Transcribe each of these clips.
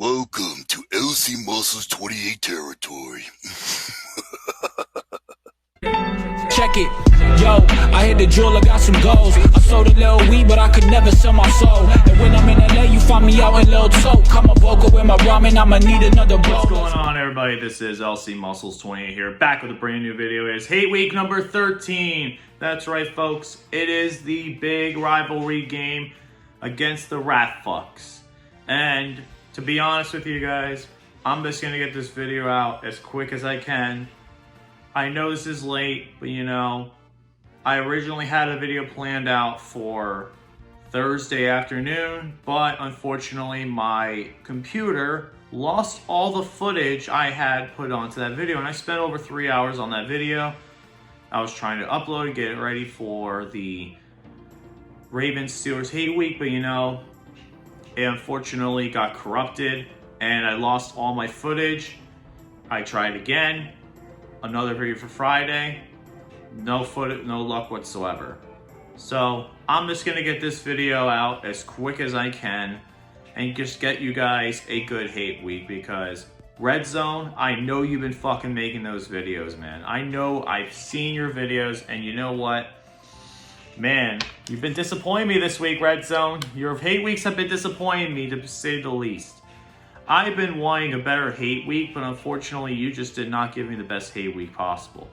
Welcome to LC Muscles 28 territory. Check it, yo, I hit the jeweler, got some goals. I sold a little weed, but I could never sell my soul. And when I'm in LA, you find me out in Lil Toke. I'm a vocal with my ramen, I'ma need another blow. What's going on, everybody? This is LC Muscles 28 here, back with a brand new video. It is Hate Week number 13. That's right, folks. It is the big rivalry game against the Ratfucks. And to be honest with you guys, I'm just gonna get this video out as quick as I can. I know this is late, but you know, I originally had a video planned out for Thursday afternoon, but unfortunately my computer lost all the footage I had put onto that video, and I spent over 3 hours on that video. I was trying to upload and get it ready for the Ravens-Steelers Hate Week, but you know, it unfortunately got corrupted and I lost all my footage. I tried again. Another video for Friday, no footage, no luck whatsoever. So I'm just gonna get this video out as quick as I can and just get you guys a good hate week, because Red Zone, I know you've been fucking making those videos, man. I know I've seen your videos, and you know what? Man, you've been disappointing me this week, Red Zone. Your hate weeks have been disappointing me, to say the least. I've been wanting a better hate week, but unfortunately you just did not give me the best hate week possible.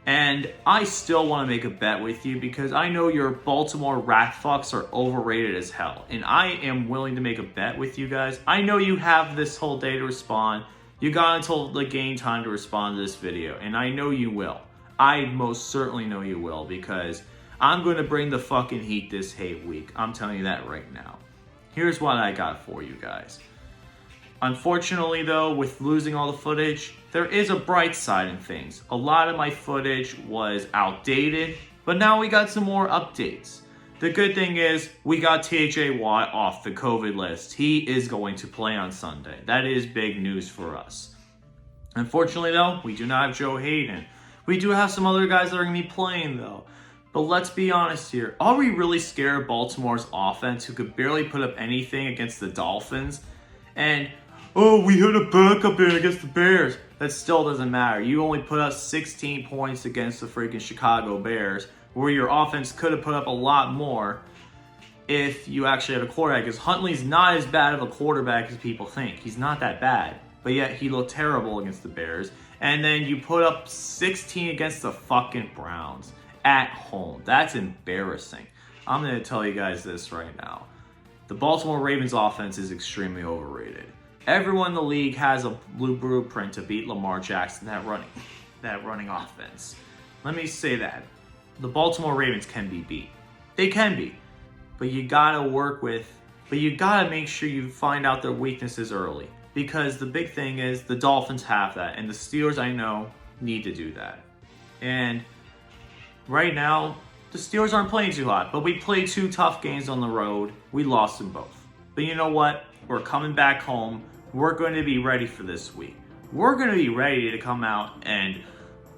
And I still want to make a bet with you, because I know your Baltimore Ratfucks are overrated as hell. And I am willing to make a bet with you guys. I know you have this whole day to respond. You got until the game time to respond to this video. And I know you will. I most certainly know you will, because I'm going to bring the fucking heat this hate week. I'm telling you that right now. Here's what I got for you guys. Unfortunately though, with losing all the footage, there is a bright side in things. A lot of my footage was outdated, but now we got some more updates. The good thing is, we got TJ Watt off the COVID list. He is going to play on Sunday. That is big news for us. Unfortunately though, we do not have Joe Hayden. We do have some other guys that are going to be playing though. But let's be honest here. Are we really scared of Baltimore's offense, who could barely put up anything against the Dolphins? And oh, we had a backup in against the Bears. That still doesn't matter. You only put up 16 points against the freaking Chicago Bears, where your offense could have put up a lot more if you actually had a quarterback. Because Huntley's not as bad of a quarterback as people think. He's not that bad. But yet he looked terrible against the Bears. And then you put up 16 against the fucking Browns at home. That's embarrassing. I'm going to tell you guys this right now. The Baltimore Ravens offense is extremely overrated. Everyone in the league has a blue blueprint to beat Lamar Jackson, that running offense. Let me say that. The Baltimore Ravens can be beat. They can be. But you gotta make sure you find out their weaknesses early. Because the big thing is, the Dolphins have that, and the Steelers, I know, need to do that. And right now, the Steelers aren't playing too hot, but we played 2 tough games on the road. We lost them both. But you know what? We're coming back home. We're going to be ready for this week. We're going to be ready to come out and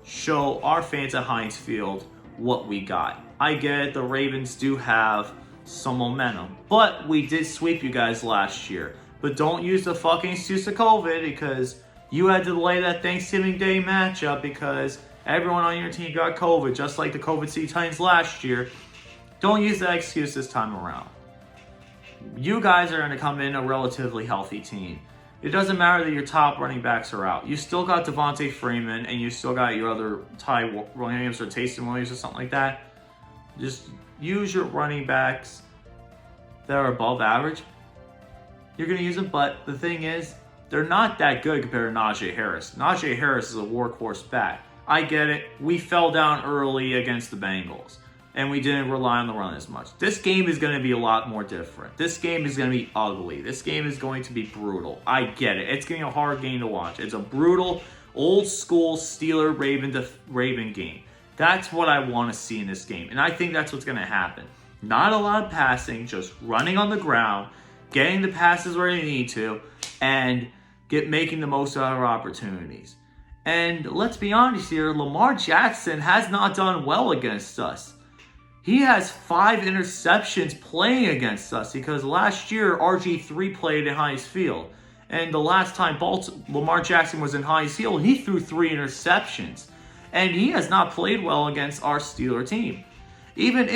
show our fans at Heinz Field what we got. I get it, the Ravens do have some momentum, but we did sweep you guys last year. But don't use the fucking excuse of COVID, because you had to delay that Thanksgiving Day matchup because everyone on your team got COVID, just like the COVID City Titans last year. Don't use that excuse this time around. You guys are going to come in a relatively healthy team. It doesn't matter that your top running backs are out. You still got Devontae Freeman, and you still got your other Ty Williams or Taysom Williams or something like that. Just use your running backs that are above average. You're going to use them, but the thing is, they're not that good compared to Najee Harris. Najee Harris is a workhorse back. I get it. We fell down early against the Bengals, and we didn't rely on the run as much. This game is going to be a lot more different. This game is going to be ugly. This game is going to be brutal. I get it. It's going to be a hard game to watch. It's a brutal, old-school Steeler-Raven game. That's what I want to see in this game, and I think that's what's going to happen. Not a lot of passing, just running on the ground, getting the passes where they need to, and making the most out of our opportunities. And let's be honest here, Lamar Jackson has not done well against us. He has 5 interceptions playing against us, because last year RG3 played at Heinz Field. And the last time Lamar Jackson was in high heel, he threw 3 interceptions. And he has not played well against our Steeler team. Even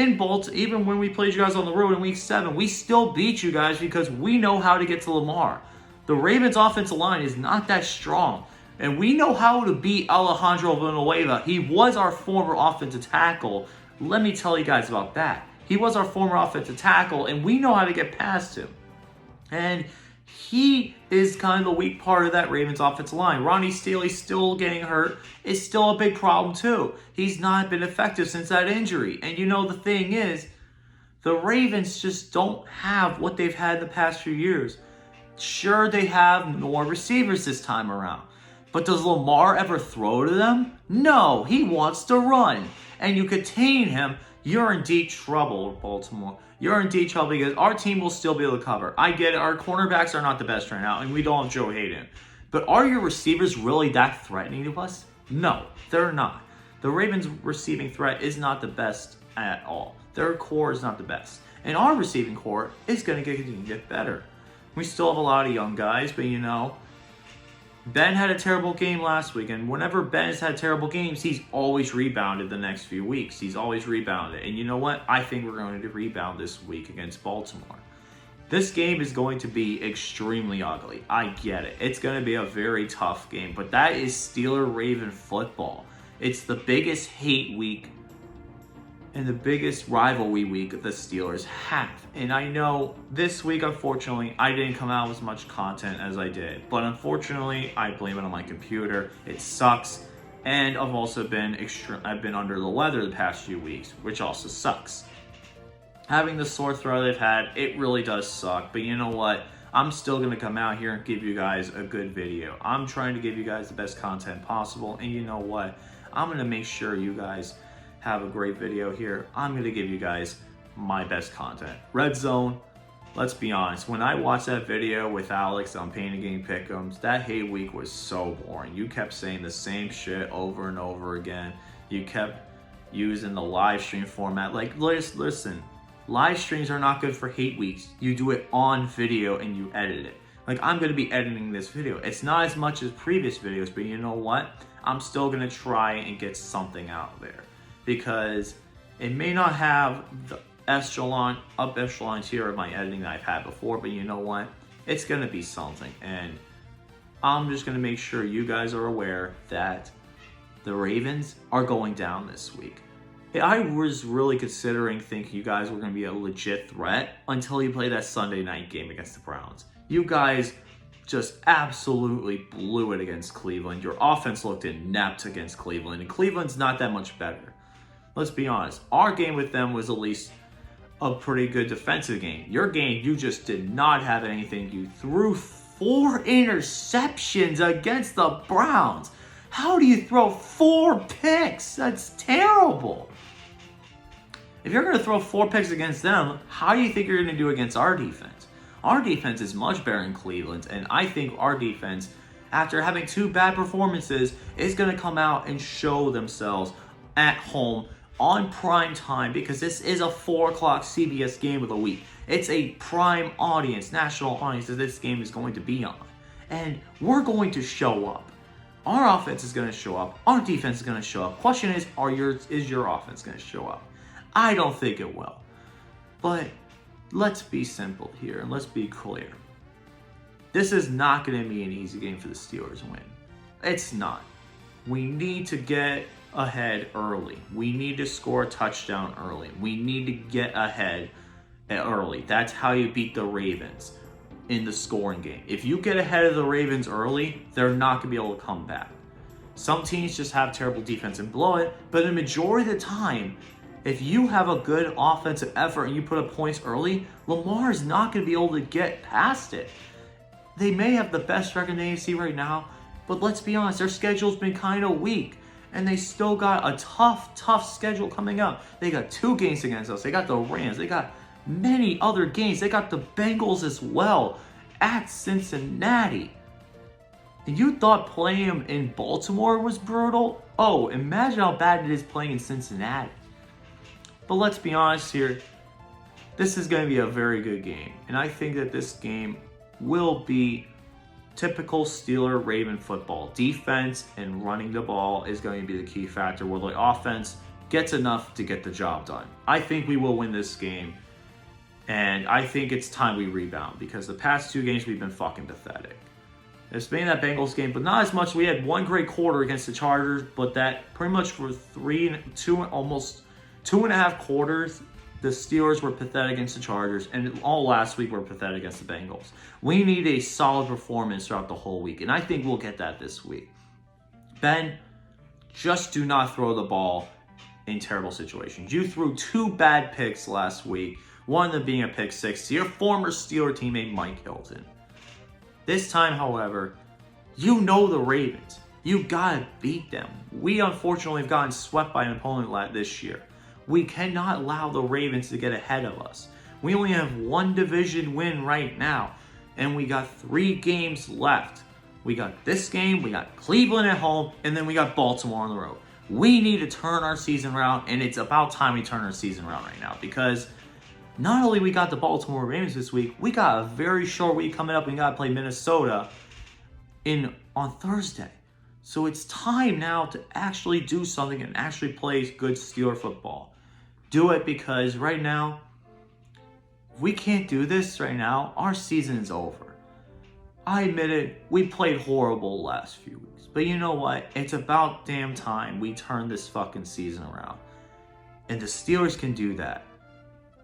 when we played you guys on the road in week 7, we still beat you guys because we know how to get to Lamar. The Ravens' offensive line is not that strong. And we know how to beat Alejandro Villanueva. He was our former offensive tackle. Let me tell you guys about that. He was our former offensive tackle, and we know how to get past him. And he is kind of the weak part of that Ravens offensive line. Ronnie Stanley still getting hurt is still a big problem too. He's not been effective since that injury. And you know the thing is, the Ravens just don't have what they've had in the past few years. Sure, they have more receivers this time around. But does Lamar ever throw to them? No, he wants to run. And you contain him, you're in deep trouble, Baltimore. You're in deep trouble because our team will still be able to cover. I get it, our cornerbacks are not the best right now, and we don't have Joe Hayden. But are your receivers really that threatening to us? No, they're not. The Ravens' receiving threat is not the best at all. Their core is not the best. And our receiving core is going to continue to get better. We still have a lot of young guys, but you know, Ben had a terrible game last week, and whenever Ben has had terrible games, he's always rebounded the next few weeks. He's always rebounded. And you know what? I think we're going to rebound this week against Baltimore. This game is going to be extremely ugly. I get it. It's going to be a very tough game, but that is Steeler-Raven football. It's the biggest hate week and the biggest rivalry week the Steelers have. And I know this week, unfortunately, I didn't come out with as much content as I did. But unfortunately, I blame it on my computer. It sucks. And I've also been I've been under the weather the past few weeks, which also sucks. Having the sore throat I've had, it really does suck. But you know what? I'm still going to come out here and give you guys a good video. I'm trying to give you guys the best content possible. And you know what? I'm going to make sure you guys have a great video here. I'm going to give you guys my best content. Red Zone, let's be honest. When I watched that video with Alex on Pain and Game Pick'ems, that hate week was so boring. You kept saying the same shit over and over again. You kept using the live stream format. Like, listen, live streams are not good for hate weeks. You do it on video and you edit it. Like, I'm going to be editing this video. It's not as much as previous videos, but you know what? I'm still going to try and get something out there. Because it may not have the up echelon tier of my editing that I've had before, but you know what? It's going to be something. And I'm just going to make sure you guys are aware that the Ravens are going down this week. I was really considering thinking you guys were going to be a legit threat until you play that Sunday night game against the Browns. You guys just absolutely blew it against Cleveland. Your offense looked inept against Cleveland, and Cleveland's not that much better. Let's be honest. Our game with them was at least a pretty good defensive game. Your game, you just did not have anything. You threw 4 interceptions against the Browns. How do you throw 4 picks? That's terrible. If you're going to throw 4 picks against them, how do you think you're going to do against our defense? Our defense is much better than Cleveland's, and I think our defense, after having 2 bad performances, is going to come out and show themselves at home on prime time, because this is a 4 o'clock CBS game of the week. It's a prime audience, national audience that this game is going to be on. And we're going to show up. Our offense is going to show up. Our defense is going to show up. Question is your offense going to show up? I don't think it will. But let's be simple here and let's be clear. This is not going to be an easy game for the Steelers to win. It's not. We need to get ahead early. We need to score a touchdown early. We need to get ahead early. That's how you beat the Ravens in the scoring game. If you get ahead of the Ravens early, they're not going to be able to come back. Some teams just have terrible defense and blow it, but the majority of the time, if you have a good offensive effort and you put up points early, Lamar is not going to be able to get past it. They may have the best record in the AFC right now, but let's be honest, their schedule's been kind of weak. And they still got a tough schedule coming up. They got 2 games against us. They got the Rams. They got many other games. They got the Bengals as well at Cincinnati. And you thought playing them in Baltimore was brutal? Oh, imagine how bad it is playing in Cincinnati. But let's be honest here. This is going to be a very good game. And I think that this game will be typical Steeler Raven football. Defense and running the ball is going to be the key factor, where the offense gets enough to get the job done. I think we will win this game, and I think it's time we rebound, because the past 2 games we've been fucking pathetic. It's been that Bengals game, but not as much. We had 1 great quarter against the Chargers, but that pretty much for almost 2.5 quarters, the Steelers were pathetic against the Chargers, and all last week were pathetic against the Bengals. We need a solid performance throughout the whole week, and I think we'll get that this week. Ben, just do not throw the ball in terrible situations. You threw 2 bad picks last week, one of them being a pick 6 to your former Steeler teammate Mike Hilton. This time, however, you know the Ravens. You gotta beat them. We unfortunately have gotten swept by an opponent this year. We cannot allow the Ravens to get ahead of us. We only have 1 division win right now, and we got 3 games left. We got this game, we got Cleveland at home, and then we got Baltimore on the road. We need to turn our season around, and it's about time we turn our season around right now, because not only we got the Baltimore Ravens this week, we got a very short week coming up. We got to play Minnesota on Thursday. So it's time now to actually do something and actually play good Steeler football. Do it, because right now, if we can't do this right now, our season is over. I admit it, we played horrible the last few weeks. But you know what? It's about damn time we turn this fucking season around. And the Steelers can do that.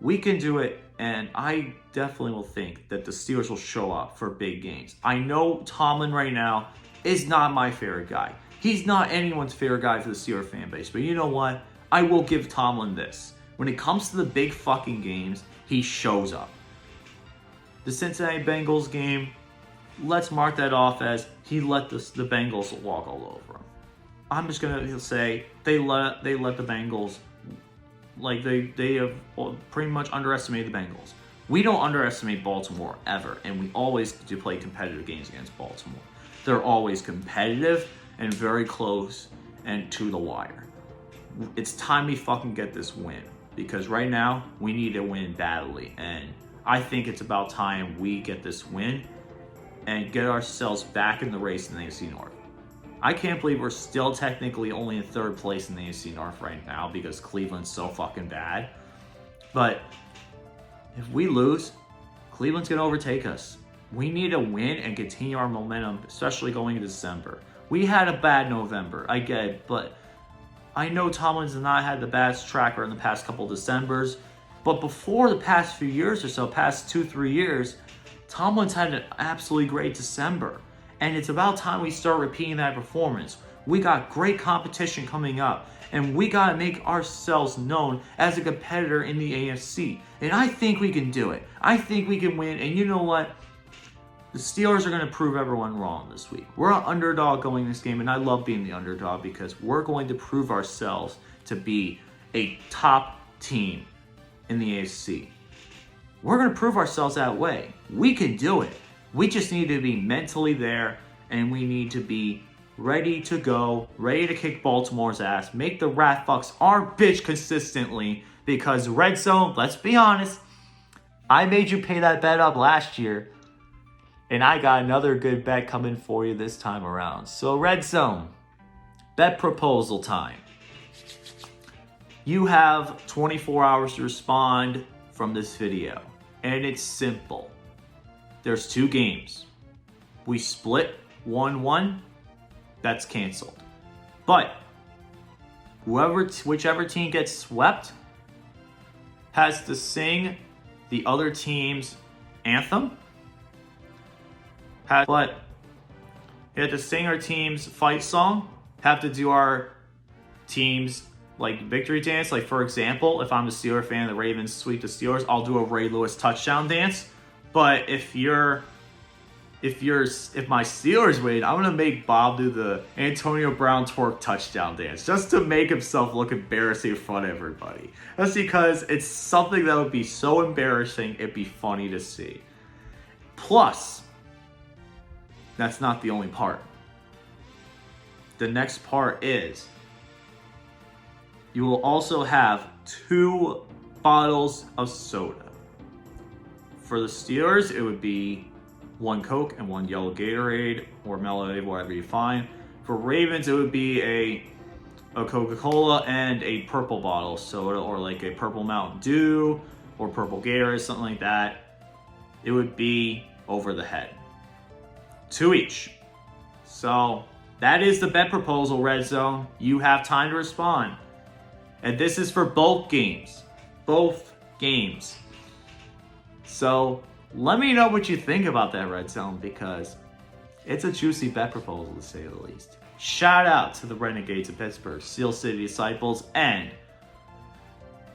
We can do it, and I definitely will think that the Steelers will show up for big games. I know Tomlin right now is not my favorite guy. He's not anyone's favorite guy for the Steelers fan base, but you know what? I will give Tomlin this. When it comes to the big fucking games, he shows up. The Cincinnati Bengals game, let's mark that off as he let the Bengals walk all over him. I'm just going to say they let the Bengals, like they have pretty much underestimated the Bengals. We don't underestimate Baltimore ever, and we always do play competitive games against Baltimore. They're always competitive and very close and to the wire. It's time we fucking get this win, because right now we need to win badly, and I think it's about time we get this win and get ourselves back in the race in the AFC North. I can't believe we're still technically only in 3rd place in the AFC North right now, because Cleveland's so fucking bad. But if we lose, Cleveland's going to overtake us. We need to win and continue our momentum, especially going into December. We had a bad November, I get it, but I know Tomlin's not had the best tracker in the past couple of Decembers, but before the past few years or so, past 2-3 years, Tomlin's had an absolutely great December. And it's about time we start repeating that performance. We got great competition coming up, and we got to make ourselves known as a competitor in the AFC. And I think we can do it. I think we can win, and you know what? The Steelers are going to prove everyone wrong this week. We're an underdog going this game, and I love being the underdog, because we're going to prove ourselves to be a top team in the AFC. We're going to prove ourselves that way. We can do it. We just need to be mentally there, and we need to be ready to go, ready to kick Baltimore's ass, make the Ratfucks our bitch consistently, because Red Zone, let's be honest, I made you pay that bet up last year, and I got another good bet coming for you this time around. So Red Zone, bet proposal time. You have 24 hours to respond from this video, and it's simple. There's 2 games. We split 1-1, that's canceled. But whichever team gets swept has to sing the other team's anthem. But you have to sing our team's fight song, have to do our team's victory dance. Like, for example, if I'm a Steelers fan and the Ravens sweep the Steelers, I'll do a Ray Lewis touchdown dance. But if my Steelers win, I'm gonna make Bob do the Antonio Brown twerk touchdown dance, just to make himself look embarrassing in front of everybody. That's because it's something that would be so embarrassing, it'd be funny to see. Plus, that's not the only part. The next part is you will also have 2 bottles of soda. For the Steelers, it would be 1 Coke and 1 yellow Gatorade or Melody, whatever you find. For Ravens, it would be a Coca-Cola and a purple bottle soda, or like a purple Mountain Dew or purple Gatorade, something like that. It would be over the head. 2 each. So that is the bet proposal, Red Zone. You have time to respond. And this is for both games. Both games. So let me know what you think about that, Red Zone, because it's a juicy bet proposal to say the least. Shout out to the Renegades of Pittsburgh, Steel City Disciples, and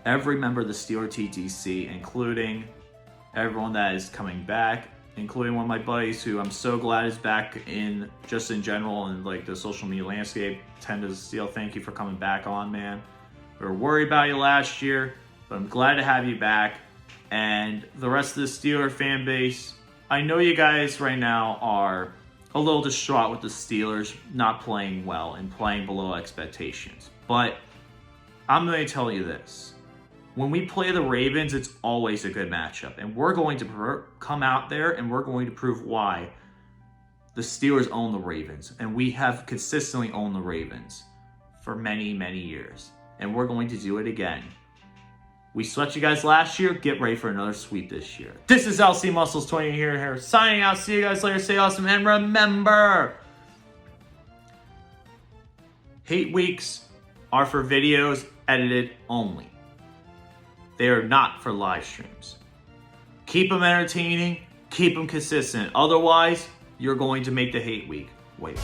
every member of the Steeler TTC, including everyone that is coming back, including one of my buddies who I'm so glad is back in, just in general, and like the social media landscape. Tend to Steel, thank you for coming back on, man. We were worried about you last year, but I'm glad to have you back. And the rest of the Steeler fan base, I know you guys right now are a little distraught with the Steelers not playing well and playing below expectations. But I'm going to tell you this. When we play the Ravens, it's always a good matchup. And we're going to come out there and we're going to prove why the Steelers own the Ravens. And we have consistently owned the Ravens for many, many years. And we're going to do it again. We swept you guys last year. Get ready for another sweep this year. This is LC Muscles 20 here. Signing out. See you guys later. Stay awesome. And remember, hate weeks are for videos edited only. They are not for live streams. Keep them entertaining. Keep them consistent. Otherwise, you're going to make the hate week wait.